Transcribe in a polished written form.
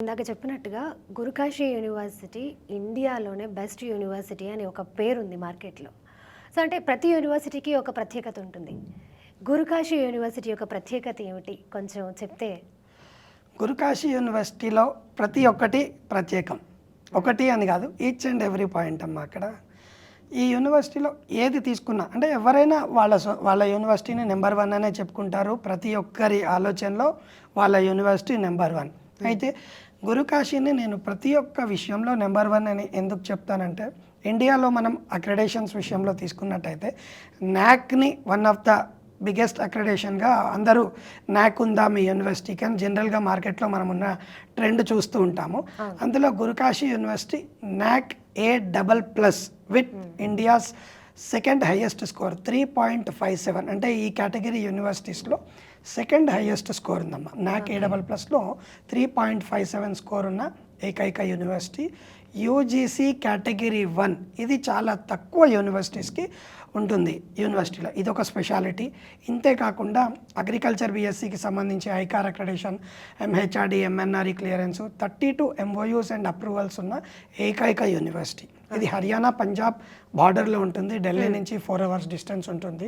ఇందాక చెప్పినట్టుగా గురుకాశీ యూనివర్సిటీ ఇండియాలోనే బెస్ట్ యూనివర్సిటీ అని ఒక పేరుంది మార్కెట్‌లో. సో, అంటే ప్రతి యూనివర్సిటీకి ఒక ప్రత్యేకత ఉంటుంది. గురుకాశీ యూనివర్సిటీ యొక్క ప్రత్యేకత ఏమిటి? కొంచెం చెప్తే గురుకాశీ యూనివర్సిటీలో ప్రతి ఒక్కటి ప్రత్యేకం. ఒకటి అని కాదు, ఈచ్ అండ్ ఎవ్రీ పాయింట్ అమ్మా అక్కడ. ఈ యూనివర్సిటీలో ఏది తీసుకున్నా అంటే ఎవరైనా వాళ్ళ యూనివర్సిటీని నెంబర్ 1 అనే చెప్పుకుంటారు. ప్రతి ఒక్కరి ఆలోచనలో వాళ్ళ యూనివర్సిటీ నెంబర్ 1. అయితే గురుకాశీని నేను ప్రతి ఒక్క విషయంలో నెంబర్ 1 అని ఎందుకు చెప్తానంటే, ఇండియాలో మనం అక్రెడేషన్స్ విషయంలో తీసుకున్నట్టయితే నాక్ని వన్ ఆఫ్ ద బిగ్గెస్ట్ అక్రెడేషన్గా అందరూ నాక్ ఉందా మీ యూనివర్సిటీకి అని జనరల్గా మార్కెట్లో మనం ఉన్న ట్రెండ్ చూస్తూ ఉంటాము. అందులో Guru Kashi university NAAC A++ with India's second highest score 3.57. అంటే ఈ కేటగిరీ యూనివర్సిటీస్లో సెకండ్ హైయెస్ట్ స్కోర్ ఉందమ్మా. నాక్ A++లో 3.57 స్కోర్ ఉన్న ఏకైక యూనివర్సిటీ. యూజీసీ కేటగిరీ 1 ఇది చాలా తక్కువ యూనివర్సిటీస్కి ఉంటుంది యూనివర్సిటీలో. ఇది ఒక స్పెషాలిటీ. ఇంతే కాకుండా అగ్రికల్చర్ బీఎస్సీకి సంబంధించి ICAR accreditation, MHRD, MNRE clearance, 32 MoUs and approvals ఉన్న ఏకైక యూనివర్సిటీ. ఇది హర్యానా పంజాబ్ బార్డర్లో ఉంటుంది. ఢిల్లీ నుంచి 4 hours డిస్టెన్స్ ఉంటుంది.